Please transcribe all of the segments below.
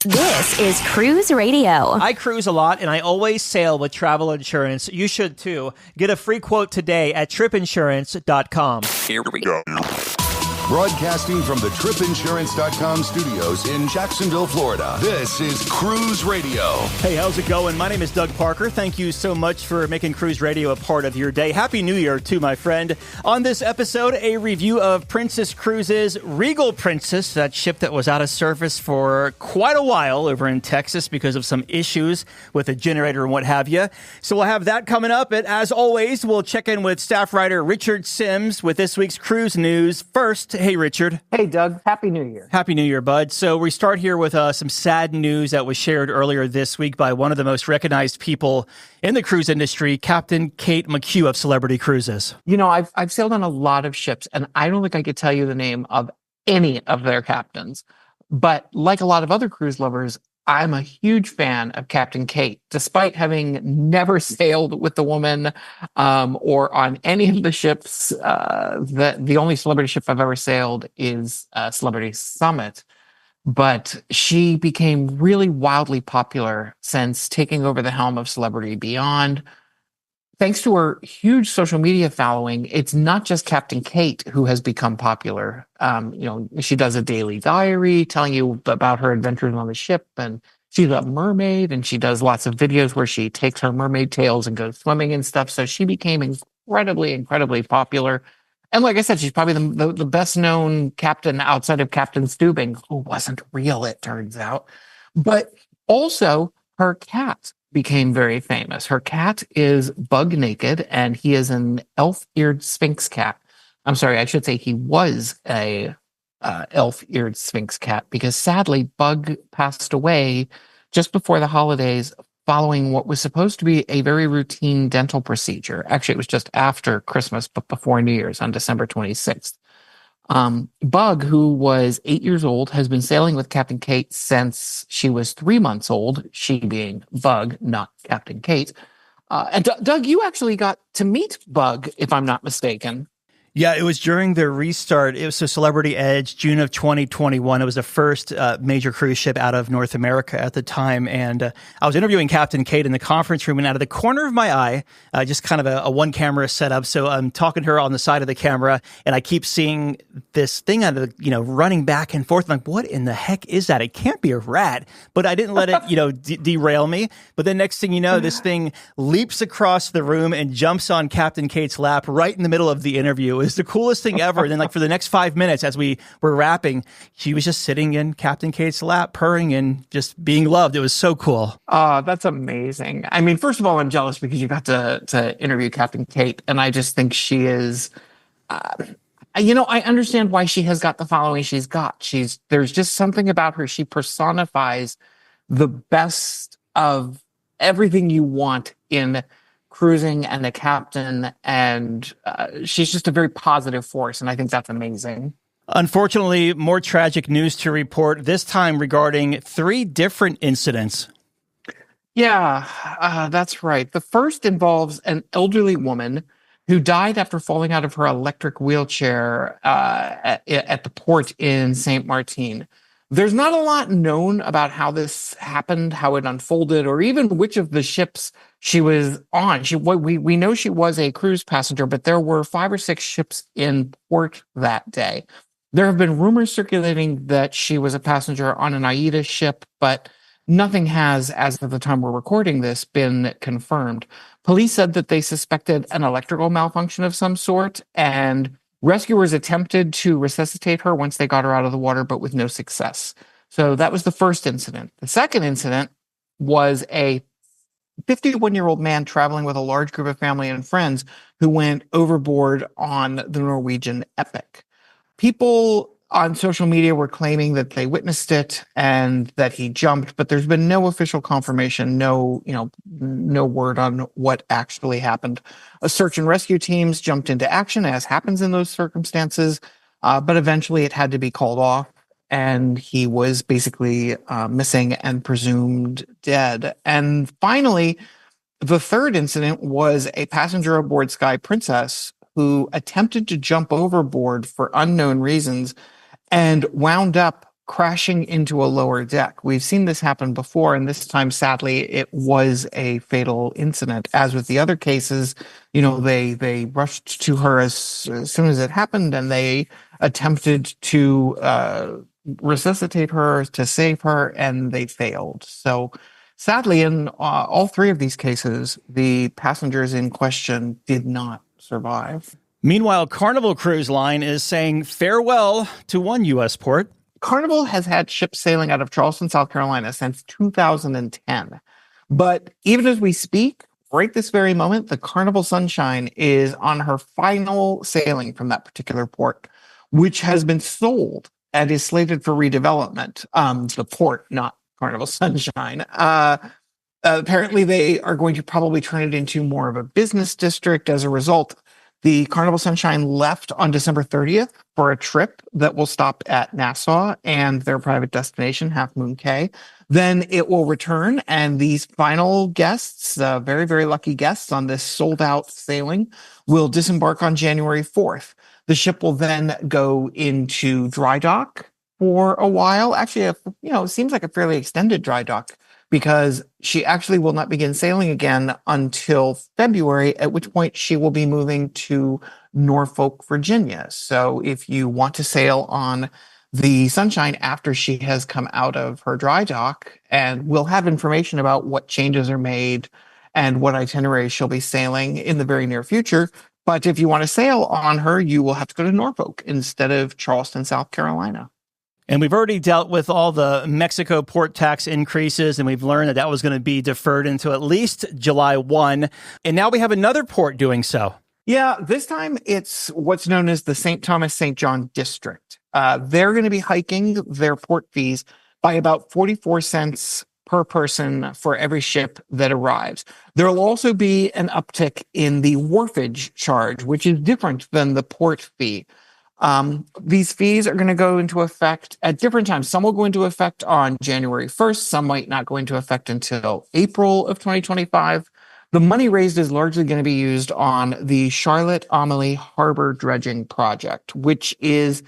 This is Cruise Radio. I cruise a lot, and I always sail with travel insurance. You should too. Get a free quote today at tripinsurance.com. Here we go. Broadcasting from the tripinsurance.com studios in Jacksonville, Florida. This is Cruise Radio. Hey, how's it going? My name is Doug Parker. Thank you so much for making Cruise Radio a part of your day. Happy New Year too, my friend. On this episode, a review of Princess Cruises' Regal Princess, that ship that was out of service for quite a while over in Texas because of some issues with a generator and what have you. So we'll have that coming up. And as always, we'll check in with staff writer Richard Sims with this week's cruise news. First, hey, Richard. Hey, Doug. Happy New Year. Happy New Year, bud. So we start here with some sad news that was shared earlier this week by one of the most recognized people in the cruise industry, Captain Kate McHugh of Celebrity Cruises. You know, I've sailed on a lot of ships, and I don't think I could tell you the name of any of their captains. But like a lot of other cruise lovers, I'm a huge fan of Captain Kate, despite having never sailed with the woman or on any of the ships. The only celebrity ship I've ever sailed is Celebrity Summit. But she became really wildly popular since taking over the helm of Celebrity Beyond. Thanks to her huge social media following, it's not just Captain Kate who has become popular. She does a daily diary telling you about her adventures on the ship, and she's a mermaid, and she does lots of videos where she takes her mermaid tails and goes swimming and stuff. So she became incredibly popular. And like I said, she's probably the best known captain outside of Captain Stubing, who wasn't real, it turns out. But also her cat became very famous. Her cat is bug naked, and he is an elf-eared Sphinx cat. I'm sorry, I should say he was a elf-eared Sphinx cat, because sadly, Bug passed away just before the holidays following what was supposed to be a very routine dental procedure. Actually, it was just after Christmas, but before New Year's on December 26th. Bug, who was 8 years old, has been sailing with Captain Kate since she was 3 months old, she being Bug, not Captain Kate. And Doug, you actually got to meet Bug, if I'm not mistaken. Yeah, it was during the restart. It was a Celebrity Edge, June of 2021. It was the first major cruise ship out of North America at the time. And I was interviewing Captain Kate in the conference room, and out of the corner of my eye, just kind of a one camera setup. So I'm talking to her on the side of the camera, and I keep seeing this thing out of running back and forth. I'm like, what in the heck is that? It can't be a rat. But I didn't let it, derail me. But then next thing you know, this thing leaps across the room and jumps on Captain Kate's lap right in the middle of the interview. It was the coolest thing ever. And then for the next 5 minutes, as we were wrapping, she was just sitting in Captain Kate's lap, purring and just being loved. It was so cool. Oh, that's amazing. I mean, first of all, I'm jealous because you got to interview Captain Kate, and I just think she is, I understand why she has got the following she's got. There's just something about her. She personifies the best of everything you want in cruising and the captain, and she's just a very positive force, and I think that's amazing. Unfortunately, more tragic news to report, this time regarding 3 different incidents. Yeah, that's right. The first involves an elderly woman who died after falling out of her electric wheelchair at the port in St. Martin. There's not a lot known about how this happened, how it unfolded, or even which of the ships she was on. We know she was a cruise passenger, but there were 5 or 6 ships in port that day. There have been rumors circulating that she was a passenger on an AIDA ship, but nothing has, as of the time we're recording this, been confirmed. Police said that they suspected an electrical malfunction of some sort, and rescuers attempted to resuscitate her once they got her out of the water, but with no success. So that was the first incident. The second incident was a 51-year-old man traveling with a large group of family and friends who went overboard on the Norwegian Epic. People on social media were claiming that they witnessed it and that he jumped, but there's been no official confirmation, no word on what actually happened. Search and rescue teams jumped into action, as happens in those circumstances, but eventually it had to be called off, and he was basically missing and presumed dead. And finally, the third incident was a passenger aboard Sky Princess who attempted to jump overboard for unknown reasons and wound up crashing into a lower deck. We've seen this happen before, and this time, sadly, it was a fatal incident. As with the other cases, they rushed to her as soon as it happened, and they attempted to resuscitate her, to save her, and they failed. So sadly, in all three of these cases, the passengers in question did not survive. Meanwhile, Carnival Cruise Line is saying farewell to one U.S. port. Carnival has had ships sailing out of Charleston, South Carolina since 2010. But even as we speak, right this very moment, the Carnival Sunshine is on her final sailing from that particular port, which has been sold and is slated for redevelopment. The port, not Carnival Sunshine. Apparently, they are going to probably turn it into more of a business district. As a result, the Carnival Sunshine left on December 30th for a trip that will stop at Nassau and their private destination, Half Moon Cay. Then it will return, and these final guests, very, very lucky guests on this sold-out sailing, will disembark on January 4th. The ship will then go into dry dock for a while. Actually, it seems like a fairly extended dry dock, because she actually will not begin sailing again until February, at which point she will be moving to Norfolk, Virginia. So if you want to sail on the Sunshine after she has come out of her dry dock, and we'll have information about what changes are made and what itinerary she'll be sailing in the very near future. But if you want to sail on her, you will have to go to Norfolk instead of Charleston, South Carolina. And we've already dealt with all the Mexico port tax increases, and we've learned that was going to be deferred into at least July 1. And now we have another port doing so. Yeah, this time it's what's known as the St. Thomas St. John District. They're going to be hiking their port fees by about 44 cents per person for every ship that arrives. There will also be an uptick in the wharfage charge, which is different than the port fee. These fees are going to go into effect at different times. Some will go into effect on January 1st. Some might not go into effect until April of 2025. The money raised is largely going to be used on the Charlotte Amalie Harbor Dredging Project, which is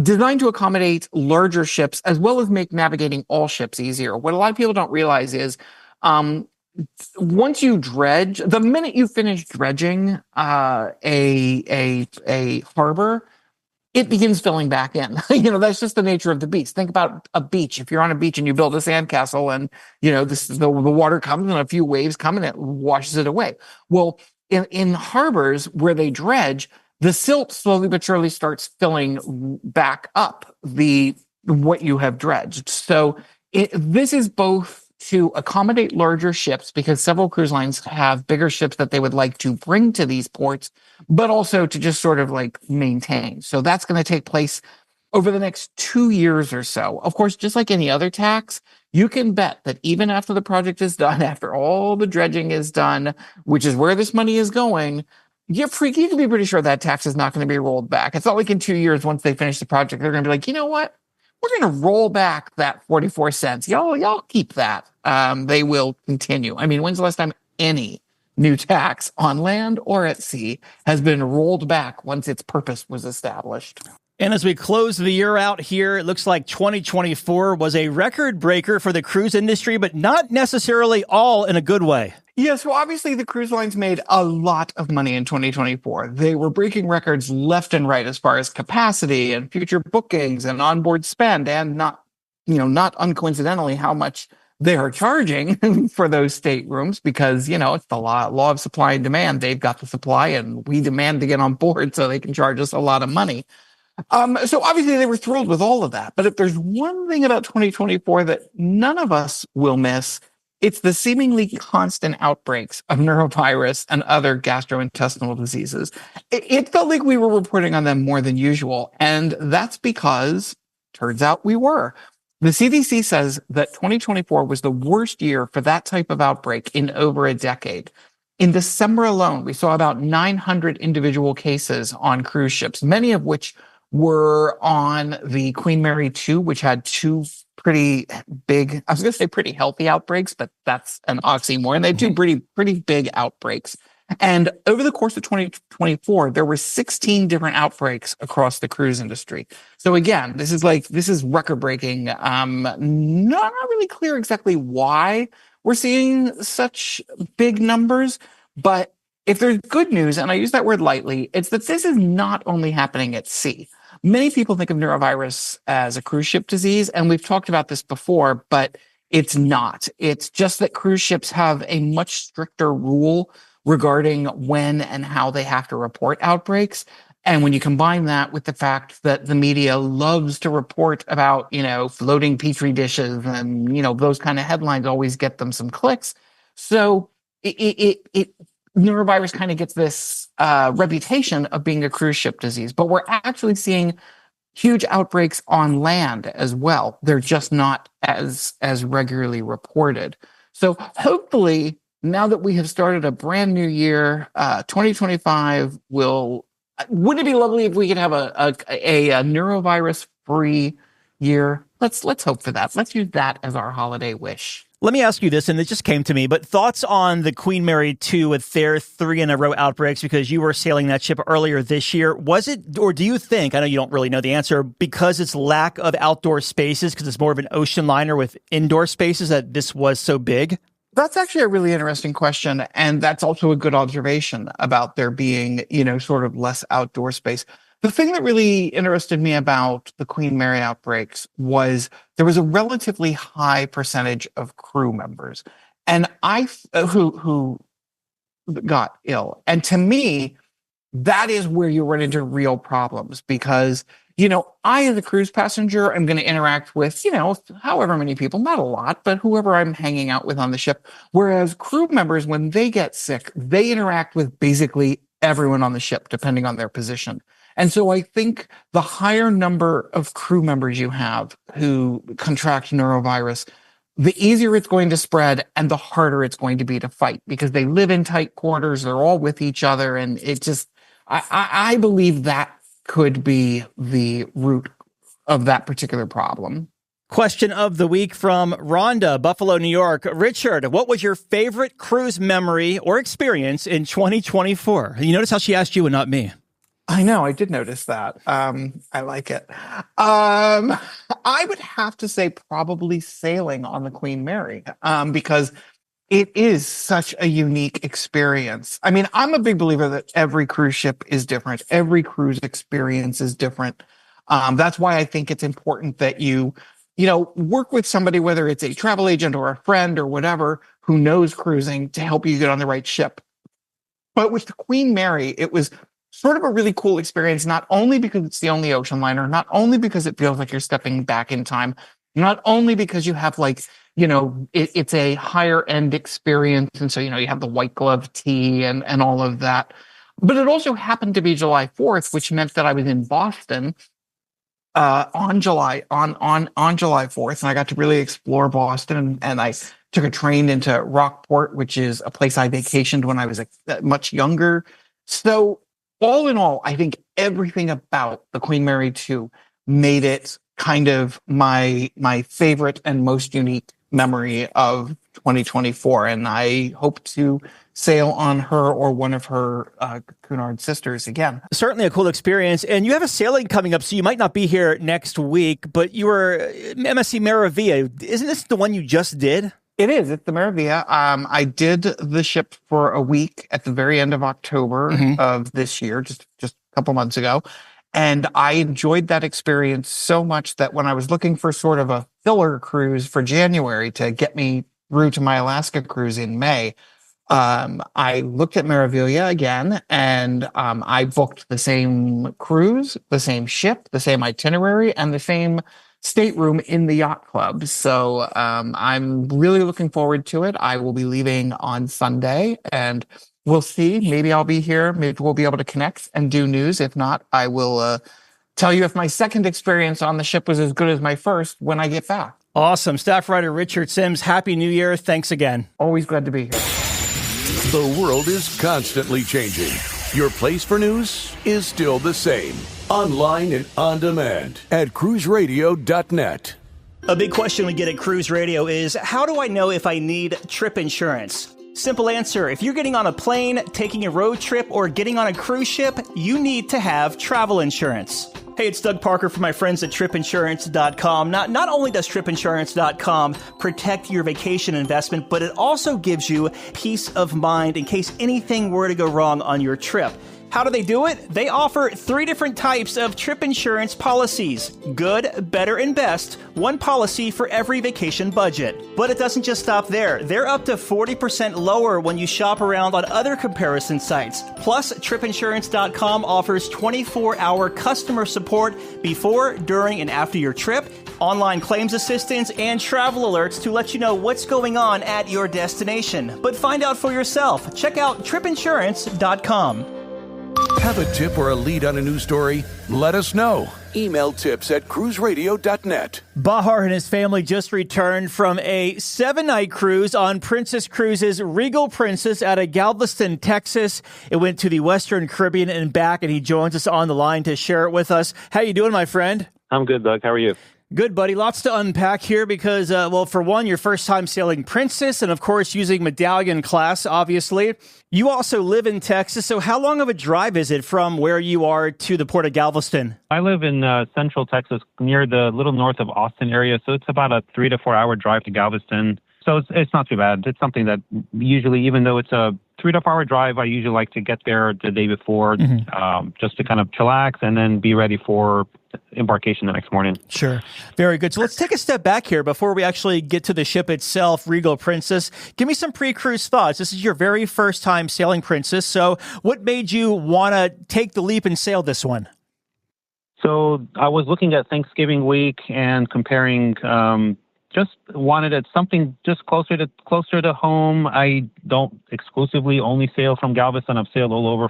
designed to accommodate larger ships as well as make navigating all ships easier. What a lot of people don't realize is once you dredge, the minute you finish dredging a harbor, it begins filling back in. That's just the nature of the beast. Think about a beach. If you're on a beach and you build a sandcastle and, the water comes and a few waves come and it washes it away. Well, in harbors where they dredge, the silt slowly but surely starts filling back up what you have dredged. So this is both to accommodate larger ships, because several cruise lines have bigger ships that they would like to bring to these ports, but also to just sort of like maintain. So that's going to take place over the next 2 years or so. Of course, just like any other tax, you can bet that even after the project is done, after all the dredging is done, which is where this money is going, you can be pretty sure that tax is not going to be rolled back. It's not like in 2 years, once they finish the project, they're going to be like, you know what? We're going to roll back that 44 cents. Y'all keep that. They will continue. I mean, when's the last time any new tax on land or at sea has been rolled back once its purpose was established? And as we close the year out here, it looks like 2024 was a record breaker for the cruise industry, but not necessarily all in a good way. Yes, well, obviously the cruise lines made a lot of money in 2024. They were breaking records left and right as far as capacity and future bookings and onboard spend, and not uncoincidentally how much they are charging for those staterooms, because, it's the law of supply and demand. They've got the supply and we demand to get on board, so they can charge us a lot of money. So obviously they were thrilled with all of that. But if there's one thing about 2024 that none of us will miss, it's the seemingly constant outbreaks of neurovirus and other gastrointestinal diseases. It felt like we were reporting on them more than usual. And that's because, turns out we were. The CDC says that 2024 was the worst year for that type of outbreak in over a decade. In December alone, we saw about 900 individual cases on cruise ships, many of which were on the Queen Mary 2, which had two pretty big, I was going to say pretty healthy outbreaks, but that's an oxymoron. They had two pretty big outbreaks. And over the course of 2024, there were 16 different outbreaks across the cruise industry. So again, this is record breaking. Not really clear exactly why we're seeing such big numbers, but if there's good news, and I use that word lightly, it's that this is not only happening at sea. Many people think of neurovirus as a cruise ship disease, and we've talked about this before, but it's not. It's just that cruise ships have a much stricter rule regarding when and how they have to report outbreaks. And when you combine that with the fact that the media loves to report about, floating petri dishes and, those kind of headlines always get them some clicks. So neurovirus kind of gets this reputation of being a cruise ship disease, but we're actually seeing huge outbreaks on land as well. They're just not as regularly reported. So hopefully, now that we have started a brand new year, 2025 wouldn't it be lovely if we could have a neurovirus-free year? Let's hope for that. Let's use that as our holiday wish. Let me ask you this, and it just came to me, but thoughts on the Queen Mary 2 with their 3-in-a-row outbreaks, because you were sailing that ship earlier this year. Was it, or do you think, I know you don't really know the answer, because it's lack of outdoor spaces, because it's more of an ocean liner with indoor spaces, that this was so big? That's actually a really interesting question. And that's also a good observation about there being, sort of less outdoor space. The thing that really interested me about the Queen Mary outbreaks was there was a relatively high percentage of crew members and who got ill. And to me, that is where you run into real problems because, I, as a cruise passenger, am going to interact with, however many people, not a lot, but whoever I'm hanging out with on the ship. Whereas crew members, when they get sick, they interact with basically everyone on the ship, depending on their position. And so I think the higher number of crew members you have who contract neurovirus, the easier it's going to spread and the harder it's going to be to fight because they live in tight quarters. They're all with each other. And it just, I believe that could be the root of that particular problem. Question of the week from Rhonda, Buffalo, New York. Richard, what was your favorite cruise memory or experience in 2024? You notice how she asked you and not me. I know, I did notice that. I like it. I would have to say probably sailing on the Queen Mary, because it is such a unique experience. I mean, I'm a big believer that every cruise ship is different. Every cruise experience is different. That's why I think it's important that you work with somebody, whether it's a travel agent or a friend or whatever, who knows cruising to help you get on the right ship. But with the Queen Mary, it was sort of a really cool experience, not only because it's the only ocean liner, not only because it feels like you're stepping back in time, not only because you have it's a higher end experience. And so, you have the white glove tea and all of that. But it also happened to be July 4th, which meant that I was in Boston on July 4th. And I got to really explore Boston. And I took a train into Rockport, which is a place I vacationed when I was much younger. So all in all, I think everything about the Queen Mary 2 made it kind of my favorite and most unique memory of 2024. And I hope to sail on her or one of her Cunard sisters again. Certainly a cool experience. And you have a sailing coming up, so you might not be here next week, but you were MSC Meraviglia. Isn't this the one you just did? It is. It's the Meraviglia. I did the ship for a week at the very end of October of this year, just a couple months ago. And I enjoyed that experience so much that when I was looking for sort of a filler cruise for January to get me through to my Alaska cruise in May, I looked at Meraviglia again, and I booked the same cruise, the same ship, the same itinerary, and the same stateroom in the yacht club. So I'm really looking forward to it. I will be leaving on Sunday, and we'll see. Maybe I'll be here. Maybe we'll be able to connect and do news. If not, I will tell you if my second experience on the ship was as good as my first when I get back. Awesome. Staff writer Richard Sims, Happy New Year. Thanks again. Always glad to be here. The world is constantly changing. Your place for news is still the same. Online and on demand at cruiseradio.net. A big question we get at Cruise Radio is, how do I know if I need trip insurance? Simple answer. If you're getting on a plane, taking a road trip, or getting on a cruise ship, you need to have travel insurance. Hey, it's Doug Parker from my friends at tripinsurance.com. Not only does tripinsurance.com protect your vacation investment, but it also gives you peace of mind in case anything were to go wrong on your trip. How do they do it? They offer 3 different types of trip insurance policies. Good, better, and best. One policy for every vacation budget. But it doesn't just stop there. They're up to 40% lower when you shop around on other comparison sites. Plus, tripinsurance.com offers 24-hour customer support before, during, and after your trip, online claims assistance, and travel alerts to let you know what's going on at your destination. But find out for yourself. Check out tripinsurance.com. Have a tip or a lead on a news story? Let us know. Email tips@cruiseradio.net. Bahar and his family just returned from a 7-night cruise on Princess Cruises' Regal Princess out of Galveston, Texas. It went to the Western Caribbean and back, and he joins us on the line to share it with us. How you doing, my friend? I'm good, Doug. How are you? Good, buddy. Lots to unpack here because, well, for one, your first time sailing Princess and, of course, using Medallion class, obviously. You also live in Texas, so how long of a drive is it from where you are to the port of Galveston? I live in central Texas, near the little north of Austin area, so it's about a 3 to 4 hour drive to Galveston. So it's not too bad. It's something that usually, even though it's a 3 to 4 hour drive, I usually like to get there the day before just to kind of chillax and then be ready for embarkation the next morning. Sure. Very good. So let's take a step back here before we actually get to the ship itself, Regal Princess. Give me some pre-cruise thoughts. This is your very first time sailing Princess. So what made you want to take the leap and sail this one? So I was looking at Thanksgiving week and comparing, just wanted it something just closer to home. I don't exclusively only sail from Galveston. I've sailed all over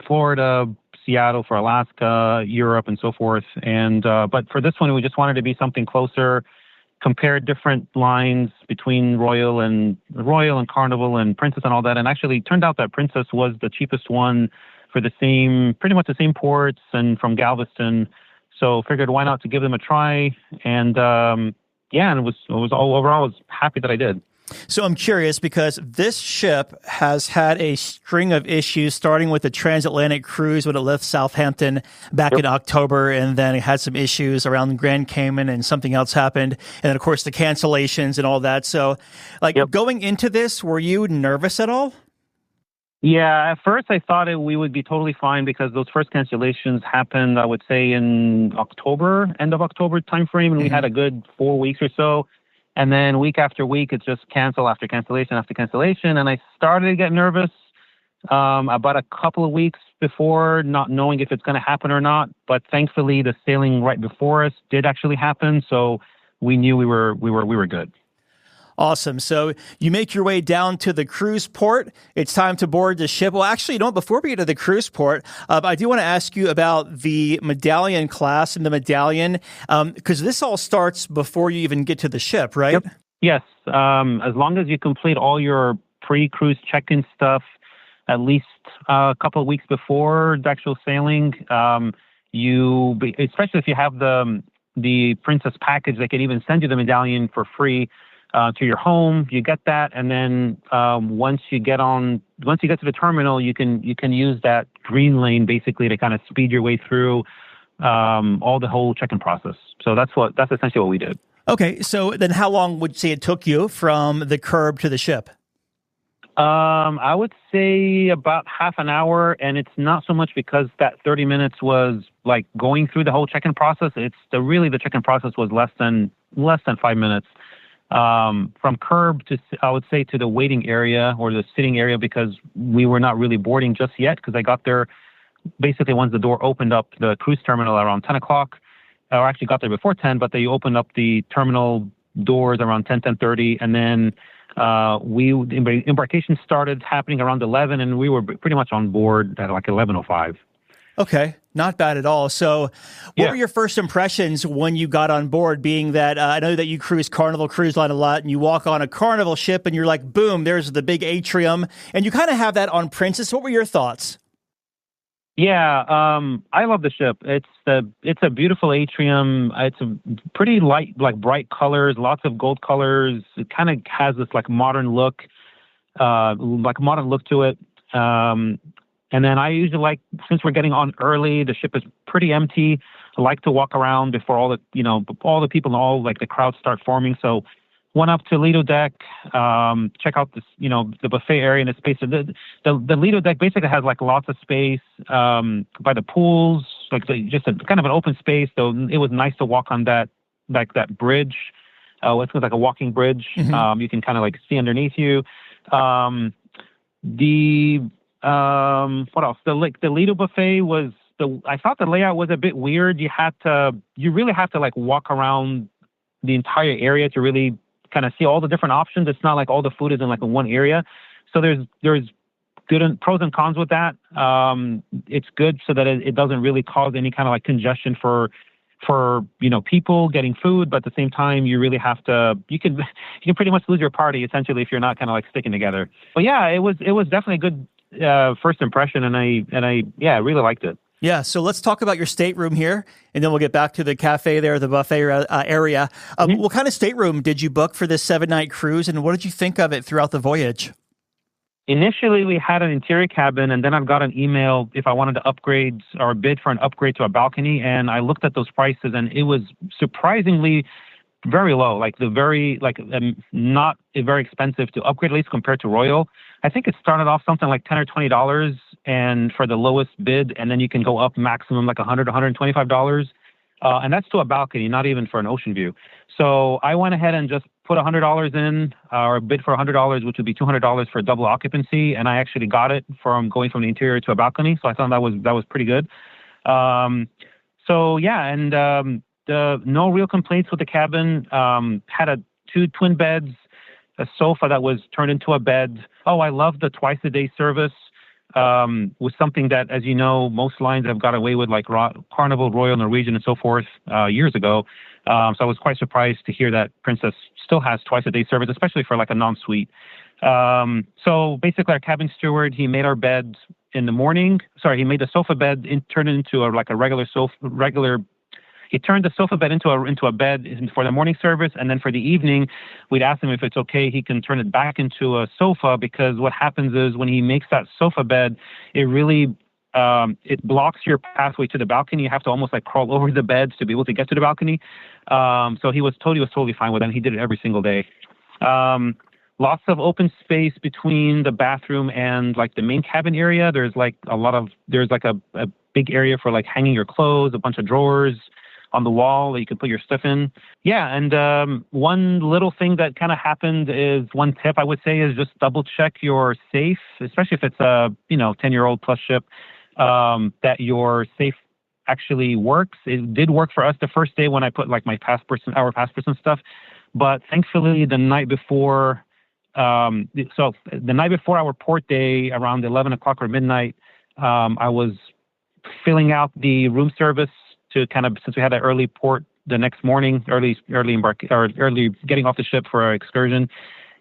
Florida, Seattle for Alaska, Europe, and so forth. And but for this one, we just wanted to be something closer, compare different lines between Royal and Carnival and Princess and all that. And actually, it turned out that Princess was the cheapest one for pretty much the same ports and from Galveston. So figured why not to give them a try. And and it was all overall, I was happy that I did. So I'm curious because this ship has had a string of issues, starting with the transatlantic cruise when it left Southampton back in October, and then it had some issues around the Grand Cayman and something else happened. And then, of course, the cancellations and all that. So going into this, were you nervous at all? Yeah, at first I thought we would be totally fine because those first cancellations happened, I would say, in October, end of October timeframe, and we had a good 4 weeks or so. And then week after week, it's just cancel after cancellation after cancellation. And I started to get nervous about a couple of weeks before, not knowing if it's going to happen or not. But thankfully, the sailing right before us did actually happen, so we knew we were good. Awesome. So you make your way down to the cruise port. It's time to board the ship. Well, actually, before we get to the cruise port, I do want to ask you about the Medallion class and the Medallion, because this all starts before you even get to the ship, right? Yep. Yes. As long as you complete all your pre-cruise check-in stuff, at least a couple of weeks before the actual sailing, especially if you have the Princess package, they can even send you the Medallion for free to your home. You get that, and then once you get to the terminal, you can use that green lane basically to kind of speed your way through the whole check-in process. So that's essentially what we did. Okay, so then how long would you say it took you from the curb to the ship? I would say about half an hour, and it's not so much because that 30 minutes was like going through the whole check-in process. The check-in process was less than 5 minutes. From curb to, I would say, to the waiting area or the sitting area, because we were not really boarding just yet, because I got there basically once the door opened up the cruise terminal around 10 o'clock. I actually got there before 10, but they opened up the terminal doors around 10:30, and then embarkation started happening around 11, and we were pretty much on board at like 11:05. Okay, not bad at all. So what were your first impressions when you got on board, being that I know that you cruise Carnival Cruise Line a lot, and you walk on a Carnival ship and you're like, boom, there's the big atrium, and you kind of have that on Princess. What were your thoughts? Yeah, I love the ship. It's a beautiful atrium. It's a pretty light, like bright colors, lots of gold colors. It kind of has this like modern look to it. And then I usually like, since we're getting on early, the ship is pretty empty. I like to walk around before all the people and all like the crowds start forming. So went up to Lido deck, check out this, the buffet area and the space. The Lido deck basically has like lots of space by the pools, like just a kind of an open space. So it was nice to walk on that, like that bridge. It's like a walking bridge. Mm-hmm. You can kind of like see underneath you. What else? The Lido buffet was I thought the layout was a bit weird. You really have to like walk around the entire area to really kind of see all the different options. It's not like all the food is in like in one area. So there's good pros and cons with that. It's good so that it doesn't really cause any kind of like congestion for people getting food, but at the same time you really have to you can pretty much lose your party essentially if you're not kind of like sticking together. But yeah, it was definitely a good first impression, and I really liked it. Yeah, so let's talk about your stateroom here, and then we'll get back to the cafe there, the buffet area. What kind of stateroom did you book for this 7-night cruise, and what did you think of it throughout the voyage? Initially, we had an interior cabin, and then I've got an email if I wanted to upgrade or bid for an upgrade to a balcony, and I looked at those prices, and it was surprisingly very low, not very expensive to upgrade, at least compared to Royal. I think it started off something like $10 or $20, and for the lowest bid, and then you can go up maximum like $100, $125. And that's to a balcony, not even for an ocean view. So I went ahead and just put $100 in, or bid for $100, which would be $200 for double occupancy, and I actually got it from going from the interior to a balcony. So I thought that was pretty good. No real complaints with the cabin. Had two twin beds, a sofa that was turned into a bed. Oh, I love the twice a day service. Was something that, as you know, most lines have got away with, like Carnival, Royal, Norwegian, and so forth years ago. So I was quite surprised to hear that Princess still has twice a day service, especially for like a non-suite. So basically, our cabin steward, he made our bed in the morning. Sorry, he made the sofa bed turn it into a regular sofa. He turned the sofa bed into a bed for the morning service, and then for the evening, we'd ask him if it's okay. He can turn it back into a sofa, because what happens is when he makes that sofa bed, it really it blocks your pathway to the balcony. You have to almost like crawl over the beds to be able to get to the balcony. So he was totally fine with it, and he did it every single day. Lots of open space between the bathroom and like the main cabin area. There's a big area for like hanging your clothes, a bunch of drawers on the wall that you can put your stuff in. Yeah, and one little thing that kind of happened is, one tip I would say is just double check your safe, especially if it's a 10-year-old plus ship, that your safe actually works. It did work for us the first day when I put like my our passports and stuff, but thankfully the night before, the night before our port day, around 11 o'clock or midnight, I was filling out the room service to since we had an early port the next morning, early getting off the ship for our excursion,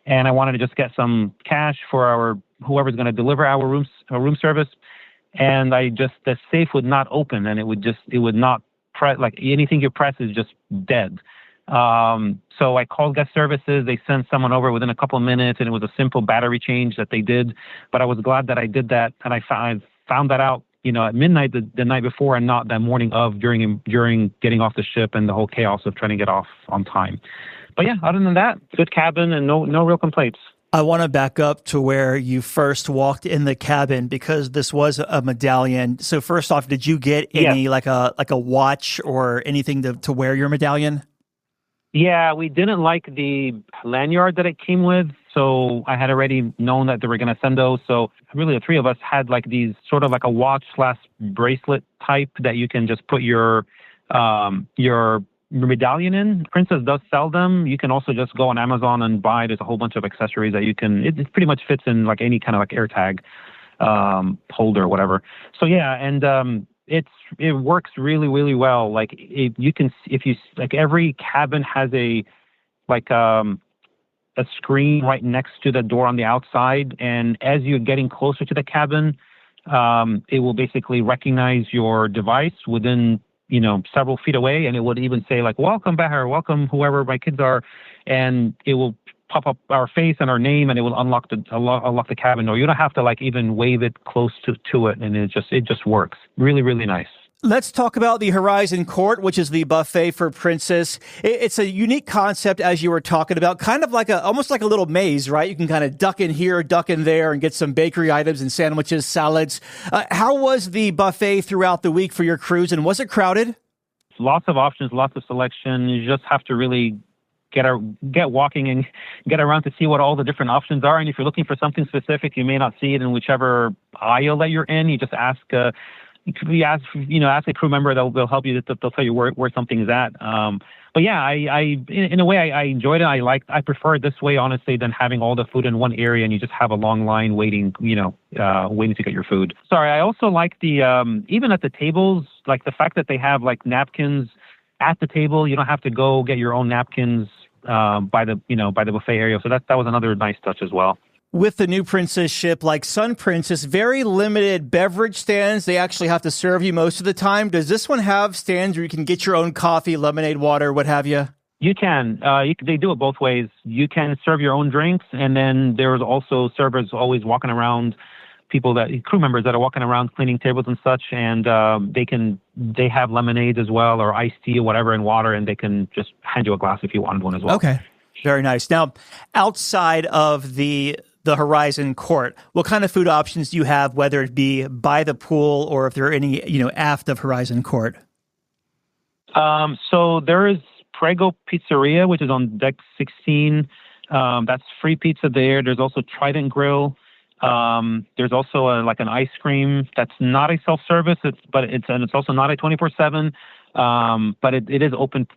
and I wanted to just get some cash for whoever's going to deliver our room service, and the safe would not open, and it would not press, like anything you press is just dead. So I called guest services. They sent someone over within a couple of minutes, and it was a simple battery change that they did. But I was glad that I did that, and I found that out, at midnight the night before, and not that morning during getting off the ship and the whole chaos of trying to get off on time. But yeah, other than that, good cabin and no real complaints. I want to back up to where you first walked in the cabin, because this was a medallion. So first off, did you get any like a watch or anything to wear your medallion? Yeah, we didn't like the lanyard that it came with, so I had already known that they were going to send those. So really, the three of us had like these sort of like a watch/bracelet type that you can just put your medallion in. Princess does sell them. You can also just go on Amazon and buy. There's a whole bunch of accessories that you can. It pretty much fits in like any kind of like AirTag holder or whatever. So yeah, and it works really, really well. Like every cabin has a screen right next to the door on the outside, and as you're getting closer to the cabin, It will basically recognize your device within, several feet away, and it would even say like, welcome Bahar, welcome whoever my kids are, and it will pop up our face and our name, and it will unlock the cabin door. You don't have to like even wave it close to it, and it just works. Really, really nice. Let's talk about the Horizon Court, which is the buffet for Princess. It's a unique concept, as you were talking about, kind of like almost like a little maze, right? You can kind of duck in here, duck in there, and get some bakery items and sandwiches, salads. How was the buffet throughout the week for your cruise, and was it crowded? Lots of options, lots of selection. You just have to really get walking and get around to see what all the different options are. And if you're looking for something specific, you may not see it in whichever aisle that you're in. You just ask. You ask a crew member. They'll help you. They'll tell you where something is at. But yeah, I in a way I enjoyed it. I prefer it this way, honestly, than having all the food in one area and you just have a long line waiting. Waiting to get your food. Sorry, I also like the even at the tables, like the fact that they have like napkins at the table. You don't have to go get your own napkins by the buffet area. So that was another nice touch as well. With the new Princess ship, like Sun Princess, very limited beverage stands. They actually have to serve you most of the time. Does this one have stands where you can get your own coffee, lemonade, water, what have you? You can. They do it both ways. You can serve your own drinks, and then there's also servers always walking around, crew members that are walking around cleaning tables and such, and they have lemonade as well, or iced tea or whatever, and water, and they can just hand you a glass if you wanted one as well. Okay. Very nice. Now, outside of the Horizon Court, what kind of food options do you have, whether it be by the pool or if there are any, aft of Horizon Court? So there is Regal Pizzeria, which is on deck 16. That's free pizza there. There's also Trident Grill. There's also an ice cream that's not a self-service. It's also not a 24/7. But it is open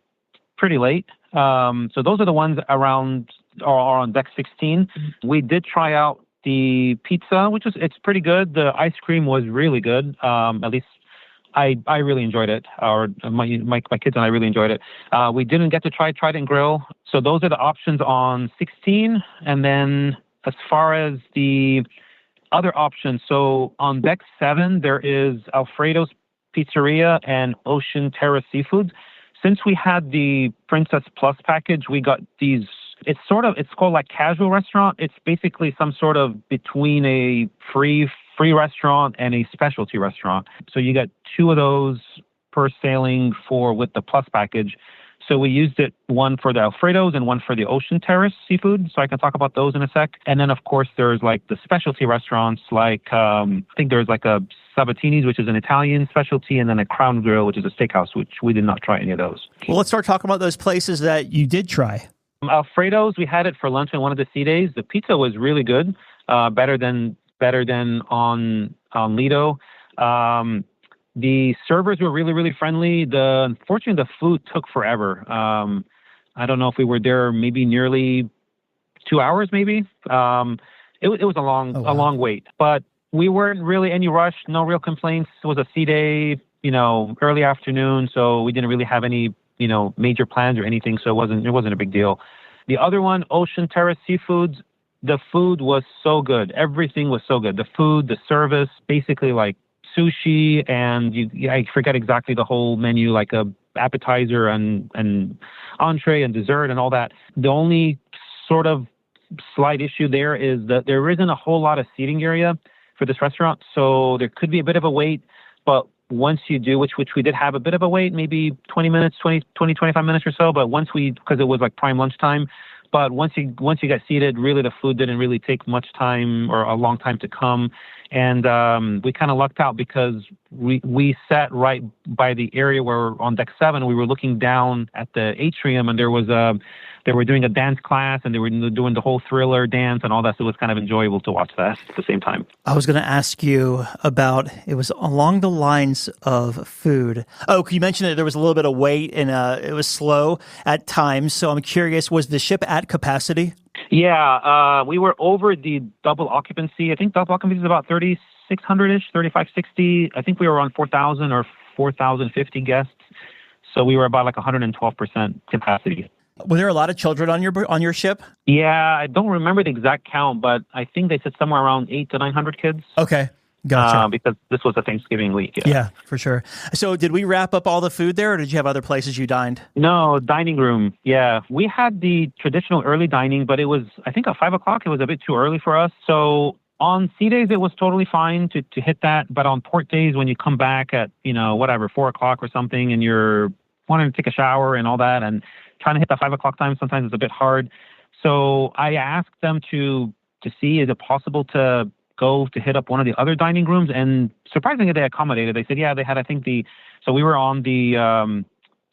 pretty late. So those are the ones around are on deck 16. We did try out the pizza, it's pretty good. The ice cream was really good. At least I really enjoyed it. Or my kids and I really enjoyed it. We didn't get to try Trident Grill. So those are the options on 16. And then as far as the other options, so on deck 7, there is Alfredo's Pizzeria and Ocean Terrace Seafoods. Since we had the Princess Plus package, we got these. It's called like casual restaurant. It's basically some sort of between a free restaurant and a specialty restaurant. So you get 2 of those per sailing with the Plus package. So we used it, one for the Alfredos and one for the Ocean Terrace seafood. So I can talk about those in a sec. And then, of course, there's like the specialty restaurants, like I think there's like a Sabatini's, which is an Italian specialty, and then a Crown Grill, which is a steakhouse, which we did not try any of those. Well, let's start talking about those places that you did try. Alfredo's, we had it for lunch on one of the sea days. The pizza was really good, better than on Lido. The servers were really, really friendly. Unfortunately, the food took forever. I don't know if we were there maybe nearly 2 hours, maybe. It was a long wait, but we weren't really any rush. No real complaints. It was a sea day, early afternoon, so we didn't really have any major plans or anything, so it wasn't a big deal. The other one, Ocean Terrace Seafoods, the food was so good. Everything was so good. The food, the service, basically like sushi, and I forget exactly the whole menu, like a appetizer and entree and dessert and all that. The only sort of slight issue there is that there isn't a whole lot of seating area for this restaurant, so there could be a bit of a wait, but once you do, which we did have a bit of a wait, maybe 25 minutes or so, but because it was like prime lunchtime, but once you got seated, really the food didn't really take much time or a long time to come. And we kind of lucked out because we sat right by the area where on deck 7, we were looking down at the atrium, and they were doing a dance class, and they were doing the whole Thriller dance and all that. So it was kind of enjoyable to watch that at the same time. I was going to ask you about, it was along the lines of food. Oh, you mentioned that there was a little bit of wait and it was slow at times. So I'm curious, was the ship at capacity? Yeah, we were over the double occupancy. I think double occupancy is about 3,600-ish, 3,560. I think we were on 4,000 or 4,050 guests. So we were about like 112% capacity. Were there a lot of children on your ship? Yeah, I don't remember the exact count, but I think they said somewhere around 800 to 900 kids. Okay. Gotcha. Because this was a Thanksgiving week. Yeah, for sure. So did we wrap up all the food there, or did you have other places you dined? No, dining room. Yeah. We had the traditional early dining, but it was, I think, at 5 o'clock. It was a bit too early for us. So on sea days, it was totally fine to hit that. But on port days, when you come back at, 4 o'clock or something, and you're wanting to take a shower and all that, and trying to hit the 5 o'clock time, sometimes it's a bit hard. So I asked them to see, is it possible to go to hit up one of the other dining rooms? And surprisingly, they accommodated. They said, yeah, they had, I think so we were on the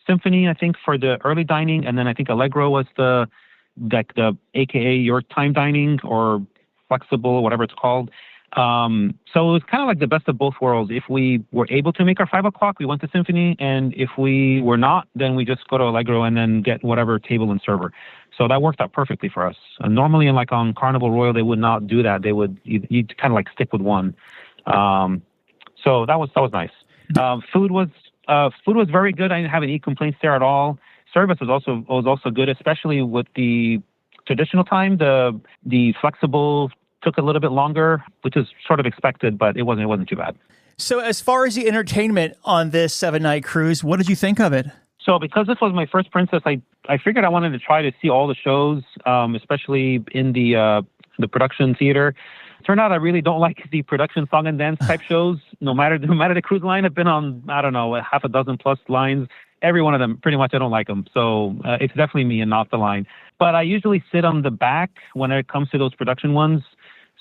Symphony, I think, for the early dining. And then I think Allegro was the AKA your time dining or flexible, whatever it's called. So it was kind of like the best of both worlds. If we were able to make our 5 o'clock, we went to Symphony. And if we were not, then we just go to Allegro and then get whatever table and server. So that worked out perfectly for us. Normally, on Carnival Royal, they would not do that. They would, you'd kind of like stick with one. So that was nice. Food was very good. I didn't have any complaints there at all. Service was also good, especially with the traditional time. The flexible took a little bit longer, which is sort of expected, but it wasn't too bad. So as far as the entertainment on this 7-night cruise, what did you think of it? So because this was my first Princess, I figured I wanted to try to see all the shows, especially in the production theater. Turned out I really don't like the production song and dance type shows. No matter the cruise line, I've been on, I don't know, half a dozen plus lines. Every one of them, pretty much, I don't like them. So it's definitely me and not the line. But I usually sit on the back when it comes to those production ones.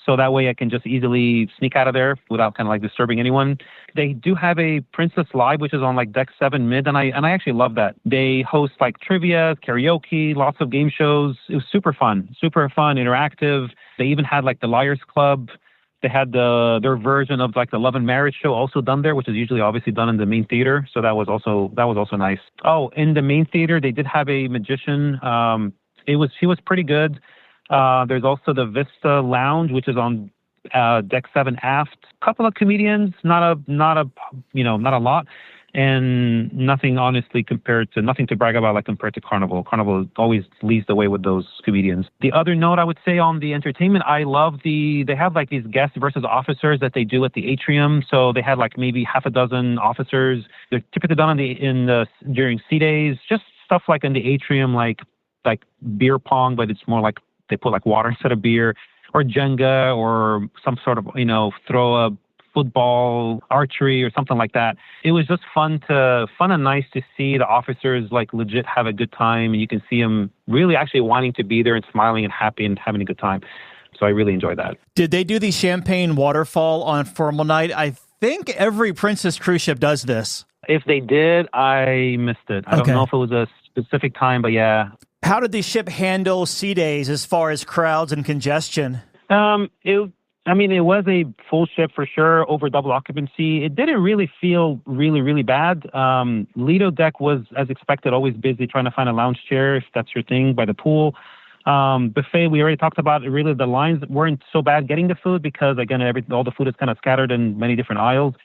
So that way I can just easily sneak out of there without kind of like disturbing anyone. They do have a Princess Live, which is on like deck 7 mid, and I actually love that. They host like trivia, karaoke, lots of game shows. It was super fun, interactive. They even had like the Liars Club. They had their version of like the Love and Marriage show also done there, which is usually obviously done in the main theater. So that was also nice. Oh, in the main theater they did have a magician. He was pretty good. There's also the Vista Lounge, which is on deck 7 aft. Couple of comedians, not a lot, and nothing to brag about like compared to Carnival. Carnival always leads the way with those comedians. The other note I would say on the entertainment, I love they have like these guests versus officers that they do at the atrium. So they had like maybe half a dozen officers. They're typically done during sea days, just stuff like in the atrium, like beer pong, but it's more like they put like water instead of beer, or Jenga, or some sort of, throw a football, archery, or something like that. It was just fun and nice to see the officers like legit have a good time. And you can see them really actually wanting to be there and smiling and happy and having a good time. So I really enjoyed that. Did they do the champagne waterfall on formal night? I think every Princess cruise ship does this. If they did, I missed it. I don't know if it was a specific time, but yeah. How did the ship handle sea days as far as crowds and congestion? It was a full ship for sure, over double occupancy. It didn't really feel really, really bad. Lido deck was, as expected, always busy trying to find a lounge chair, if that's your thing, by the pool. Buffet, we already talked about it. Really, the lines weren't so bad getting the food because, again, all the food is kind of scattered in many different aisles.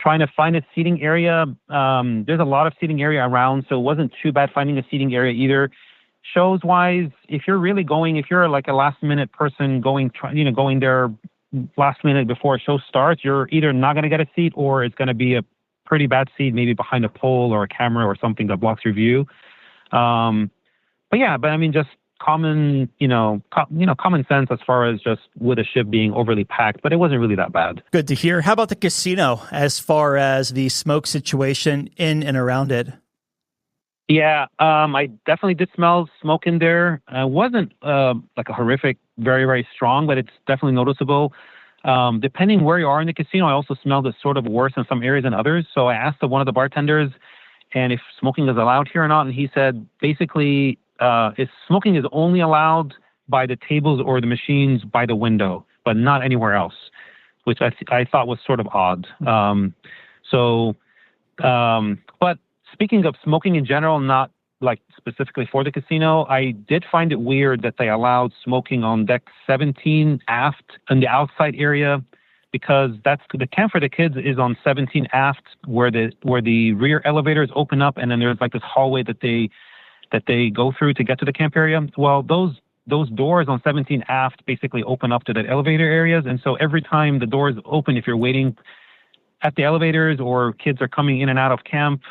Trying to find a seating area, there's a lot of seating area around, so it wasn't too bad finding a seating area either. Shows-wise, if you're like a last-minute person going there last minute before a show starts, you're either not going to get a seat or it's going to be a pretty bad seat, maybe behind a pole or a camera or something that blocks your view. Just common sense as far as just with a ship being overly packed, but it wasn't really that bad. Good to hear. How about the casino as far as the smoke situation in and around it? Yeah, I definitely did smell smoke in there. It wasn't like a horrific, very, very strong, but it's definitely noticeable. Depending where you are in the casino, I also smelled it sort of worse in some areas than others. So I asked one of the bartenders and if smoking is allowed here or not. And he said, basically, smoking is only allowed by the tables or the machines by the window, but not anywhere else, which I thought was sort of odd. But speaking of smoking in general, not like specifically for the casino, I did find it weird that they allowed smoking on deck 17 aft in the outside area, because that's the camp for the kids is on 17 aft, where the rear elevators open up, and then there's like this hallway that they go through to get to the camp area. Well, those those doors on 17 aft basically open up to the elevator areas. And so every time the doors open, if you're waiting at the elevators or kids are coming in and out of camp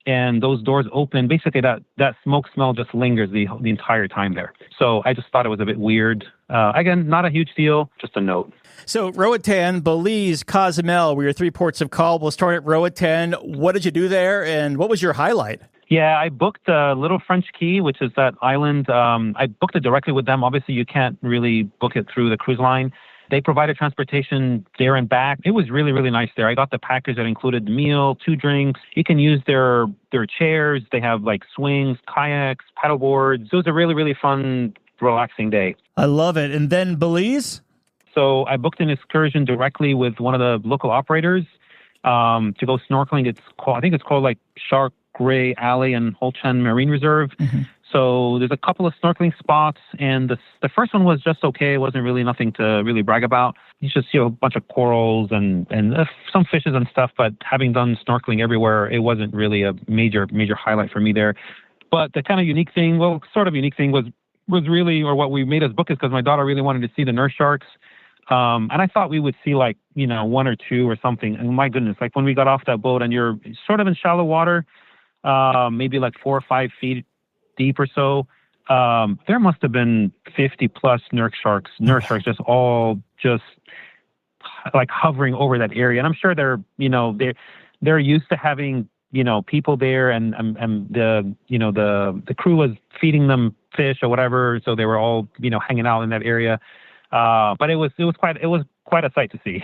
and those doors open, basically that smoke smell just lingers the entire time there. So I just thought it was a bit weird. Again, not a huge deal, just a note. So Roatan, Belize, Cozumel were your 3 ports of call. We'll start at Roatan. What did you do there, and what was your highlight? Yeah, I booked Little French Key, which is that island. I booked it directly with them. Obviously, you can't really book it through the cruise line. They provided transportation there and back. It was really, really nice there. I got the package that included the meal, 2 drinks. You can use their chairs. They have like swings, kayaks, paddle boards. So it was a really, really fun, relaxing day. I love it. And then Belize? So I booked an excursion directly with one of the local operators to go snorkeling. I think it's called like Shark Gray Alley and Holchan Marine Reserve. Mm-hmm. So there's a couple of snorkeling spots, and the first one was just okay. It wasn't really nothing to really brag about. You just see a bunch of corals and some fishes and stuff, but having done snorkeling everywhere, it wasn't really a major highlight for me there. But the kind of unique thing, sort of unique thing was really, or what we made us book is because my daughter really wanted to see the nurse sharks. And I thought we would see 1 or 2 or something. And my goodness, like when we got off that boat and you're sort of in shallow water, maybe like 4 or 5 feet deep or so, there must have been 50 plus nurse sharks just all like hovering over that area. And I'm sure they're used to having, people there and the crew was feeding them fish or whatever. So they were all, hanging out in that area. But it was quite a sight to see,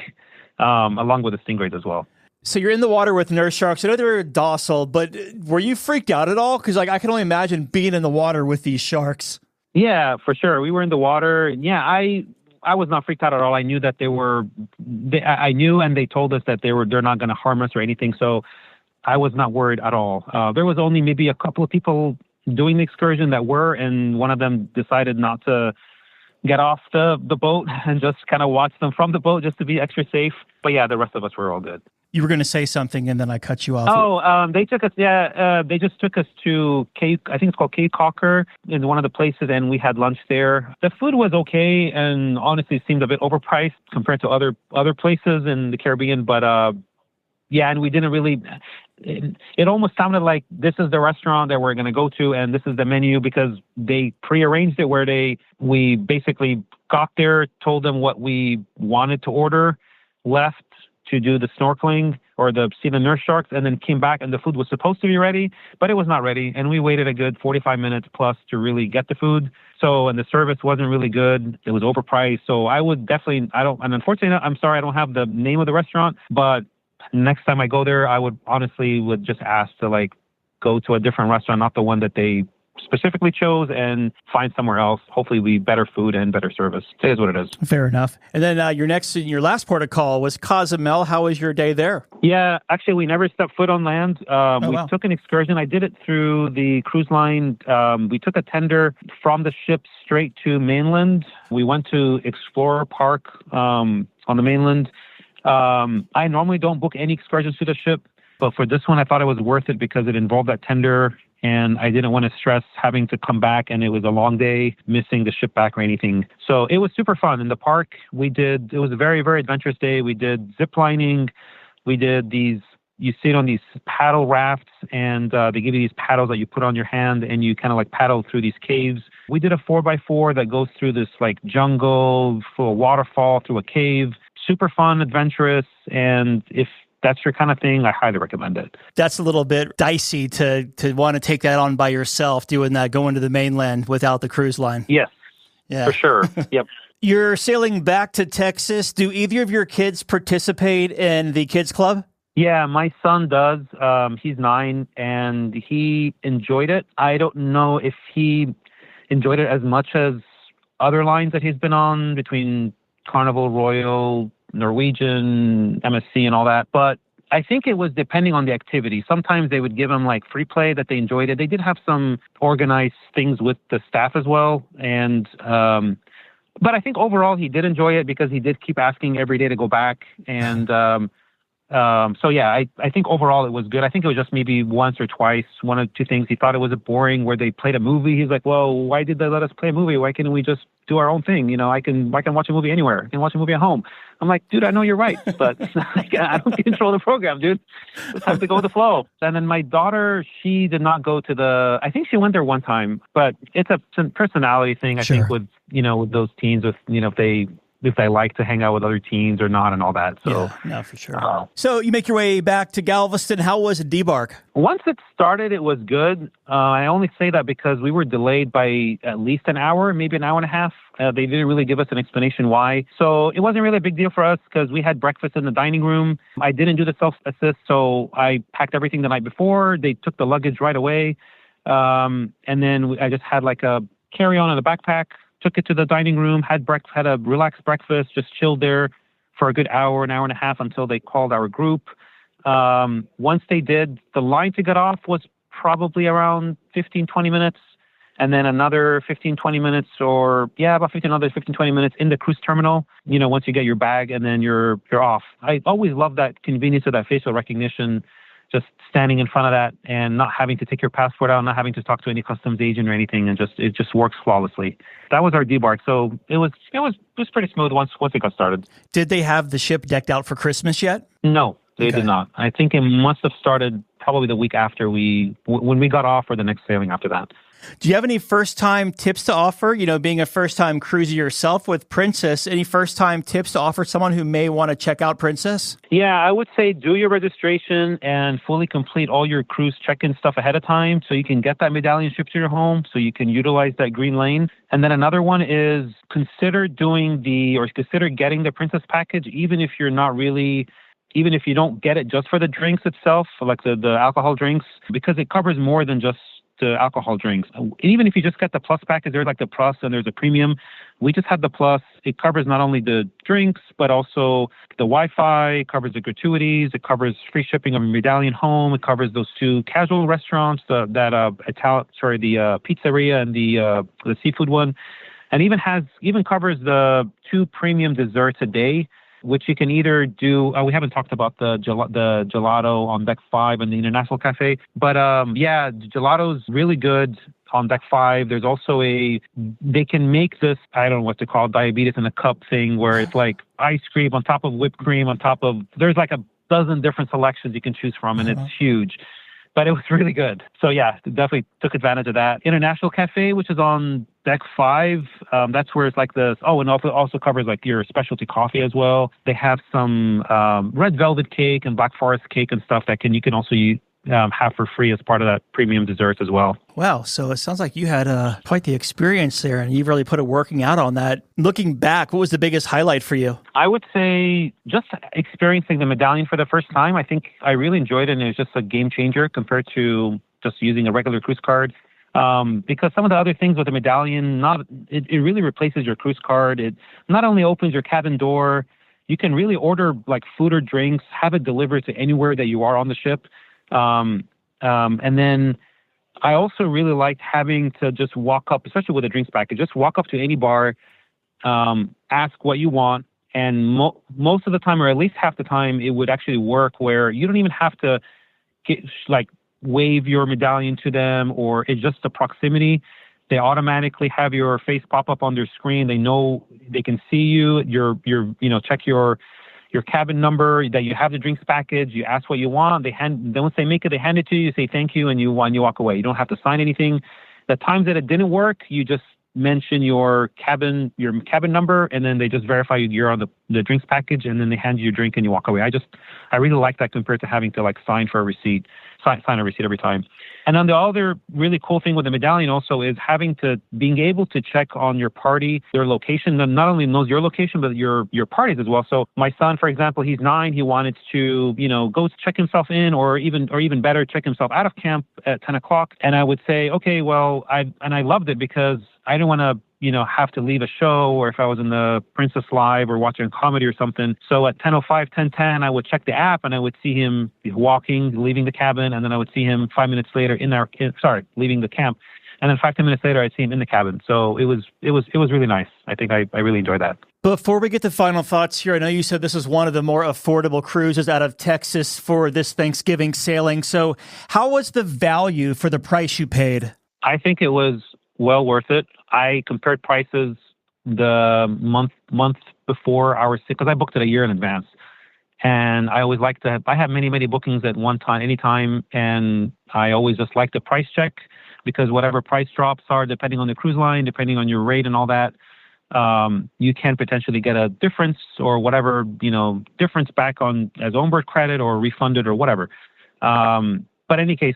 along with the stingrays as well. So you're in the water with nurse sharks. I know they were docile, but were you freaked out at all? Because I can only imagine being in the water with these sharks. Yeah, for sure. We were in the water. Yeah, I was not freaked out at all. I knew that I knew, and they told us that they're not going to harm us or anything. So I was not worried at all. There was only maybe a couple of people doing the excursion that were, and one of them decided not to get off the boat and just kind of watch them from the boat just to be extra safe. But yeah, the rest of us were all good. You were going to say something and then I cut you off. Oh, they took us, they just took us to Cape, I think it's called Cape Cocker in one of the places, and we had lunch there. The food was okay and honestly seemed a bit overpriced compared to other places in the Caribbean, but and we didn't really, it almost sounded like this is the restaurant that we're going to go to and this is the menu, because they prearranged it where we basically got there, told them what we wanted to order, left to do the snorkeling or see the nurse sharks, and then came back and the food was supposed to be ready, but it was not ready. And we waited a good 45 minutes plus to really get the food. So, and the service wasn't really good. It was overpriced. So I would definitely, and unfortunately, I'm sorry, I don't have the name of the restaurant, but next time I go there, I would just ask to go to a different restaurant, not the one that they specifically chose, and find somewhere else. Hopefully we better food and better service. It is what it is. Fair enough. And then your last port of call was Cozumel. How was your day there? Yeah, actually we never stepped foot on land. We took an excursion. I did it through the cruise line. We took a tender from the ship straight to mainland. We went to Explorer Park on the mainland. I normally don't book any excursions to the ship, but for this one, I thought it was worth it because it involved that tender, and I didn't want to stress having to come back, and it was a long day, missing the ship back or anything. So it was super fun. In the park, it was a very, very adventurous day. We did zip lining. We did you sit on these paddle rafts, and they give you these paddles that you put on your hand, and you kind of paddle through these caves. We did a 4x4 that goes through this jungle, through a waterfall, through a cave. Super fun, adventurous, and if that's your kind of thing, I highly recommend it. That's a little bit dicey to want to take that on by yourself, doing that, going to the mainland without the cruise line. Yes, yeah. For sure. Yep. You're sailing back to Texas. Do either of your kids participate in the kids club? Yeah, my son does. He's 9, and he enjoyed it. I don't know if he enjoyed it as much as other lines that he's been on, between Carnival, Royal, Norwegian, MSC, and all that. But I think it was depending on the activity. Sometimes they would give him free play that they enjoyed it. They did have some organized things with the staff as well. And, but I think overall he did enjoy it because he did keep asking every day to go back. And So yeah, I think overall it was good. I think it was just maybe once or twice, one or two things. He thought it was boring where they played a movie. He's like, well, why did they let us play a movie? Why can't we just do our own thing? I can watch a movie anywhere. I can watch a movie at home. I'm like, dude, I know you're right, but I don't control the program, dude. Just have to go with the flow. And then my daughter, she did not go to I think she went there one time, but it's a personality thing. I think with those teens, if they like to hang out with other teens or not and all that. So, yeah, no, for sure. So you make your way back to Galveston. How was it debark? Once it started, it was good. I only say that because we were delayed by at least an hour, maybe an hour and a half. They didn't really give us an explanation why. So it wasn't really a big deal for us because we had breakfast in the dining room. I didn't do the self-assist, so I packed everything the night before. They took the luggage right away. And then I just had like a carry-on and a backpack. Took it to the dining room, had a relaxed breakfast, just chilled there for a good hour, an hour and a half until they called our group. Once they did, the line to get off was probably around 15, 20 minutes. And then another 15, 20 minutes about 15, another 15, 20 minutes in the cruise terminal, once you get your bag and then you're off. I always love that convenience of that facial recognition, just standing in front of that and not having to take your passport out, not having to talk to any customs agent or anything, and it just works flawlessly. That was our debark. So it was pretty smooth once it got started. Did they have the ship decked out for Christmas yet? No, they did not. I think it must have started probably the week after when we got off, or the next sailing after that. Do you have any first-time tips to offer? Being a first-time cruiser yourself with Princess, any first-time tips to offer someone who may want to check out Princess? Yeah, I would say do your registration and fully complete all your cruise check-in stuff ahead of time so you can get that medallion shipped to your home so you can utilize that green lane. And then another one is consider getting the Princess package, even if you don't get it just for the drinks itself, like the alcohol drinks, because it covers more than just the alcohol drinks. Even if you just get the plus package, there's like the plus and there's a premium. We just had the plus. It covers not only the drinks, but also the Wi-Fi. It covers the gratuities. It covers free shipping of a medallion home. It covers those two casual restaurants, the pizzeria and the seafood one, and even covers the 2 premium desserts a day, which you can either do. We haven't talked about the gelato on deck 5 and the International Cafe, but gelato's really good on deck 5. There's also they can make this, I don't know what to call it, diabetes in a cup thing, where it's like ice cream on top of whipped cream there's like a dozen different selections you can choose from, and it's huge. But it was really good. So yeah, definitely took advantage of that. International Cafe, which is on deck 5, that's where it's like this. Oh, and also covers like your specialty coffee as well. They have some red velvet cake and black forest cake and stuff that you can also have for free as part of that premium dessert as well. Wow. So it sounds like you had quite the experience there, and you've really put a working out on that. Looking back, what was the biggest highlight for you? I would say just experiencing the medallion for the first time. I think I really enjoyed it, and it was just a game changer compared to just using a regular cruise card. Because some of the other things with the medallion, it really replaces your cruise card. It not only opens your cabin door, you can really order like food or drinks, have it delivered to anywhere that you are on the ship. And then I also really liked having to just walk up, especially with a drinks package, just walk up to any bar, ask what you want. And most of the time, or at least half the time, it would actually work where you don't even have to wave your medallion to them, or it's just the proximity. They automatically have your face pop up on their screen. They know they can see you. Check your cabin number, that you have the drinks package. You ask what you want. Once they make it, they hand it to you. You say thank you, and you walk away. You don't have to sign anything. The times that it didn't work, you just mention your cabin number, and then they just verify you're on the drinks package, and then they hand you your drink and you walk away. I really like that compared to having to sign a receipt every time. And then the other really cool thing with the medallion also is being able to check on your party, their location, and not only knows your location, but your parties as well. So my son, for example, he's 9. He wanted to, go check himself in, or even better, check himself out of camp at 10 o'clock. And I would say, okay, well, I loved it because I didn't want to, have to leave a show, or if I was in the Princess Live or watching a comedy or something. So at 10:05, 10:10, I would check the app and I would see him leaving the cabin. And then I would see him 5 minutes later leaving the camp. And then 5-10 minutes later, I'd see him in the cabin. So it was really nice. I think I really enjoyed that. Before we get to final thoughts here, I know you said this is one of the more affordable cruises out of Texas for this Thanksgiving sailing. So how was the value for the price you paid? I think it was well worth it. I compared prices the month before our, because I booked it a year in advance. And I always like to have, I have many bookings at one time, anytime. And I always just like to price check, because whatever price drops are, depending on the cruise line, depending on your rate and all that, you can potentially get a difference or whatever, difference back on as onboard credit or refunded or whatever. But in any case,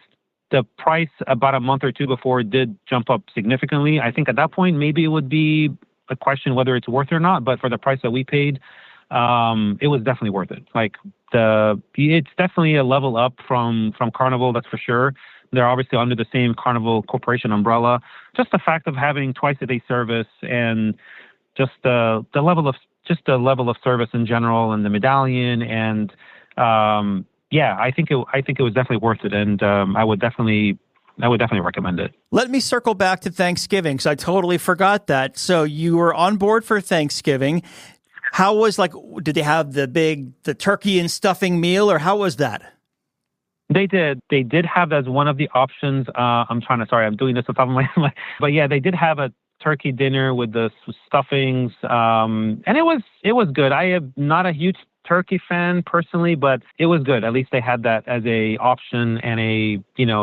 the price about a month or two before did jump up significantly. I think at that point, maybe it would be a question whether it's worth it or not. But for the price that we paid, it was definitely worth it. It's definitely a level up from Carnival, that's for sure. They're obviously under the same Carnival Corporation umbrella. Just the fact of having twice a day service and just the level of service in general, and the medallion, and I think it was definitely worth it, and I would definitely recommend it. Let me circle back to Thanksgiving, because I totally forgot that. So you were on board for Thanksgiving. How was, did they have the turkey and stuffing meal, or how was that? They did have as one of the options. I'm doing this off the top of my head, but yeah, they did have a turkey dinner with the stuffings, and it was good. I am not a huge turkey fan personally, but it was good. At least they had that as a option, and a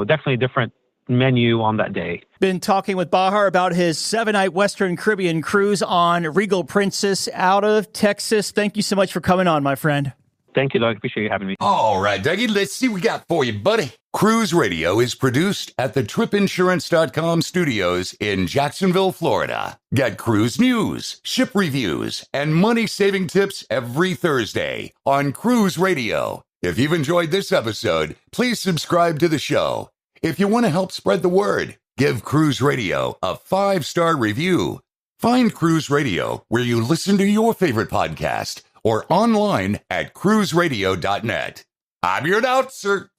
definitely different menu on that day. Been talking with Bahar about his 7-night Western Caribbean cruise on Regal Princess out of Texas. Thank you so much for coming on, my friend. Thank you, Doug. Appreciate you having me. All right, Dougie, let's see what we got for you, buddy. Cruise Radio is produced at the tripinsurance.com studios in Jacksonville, Florida. Get cruise news, ship reviews, and money-saving tips every Thursday on Cruise Radio. If you've enjoyed this episode, please subscribe to the show. If you want to help spread the word, give Cruise Radio a 5-star review. Find Cruise Radio where you listen to your favorite podcast, or online at cruiseradio.net. I'm your announcer,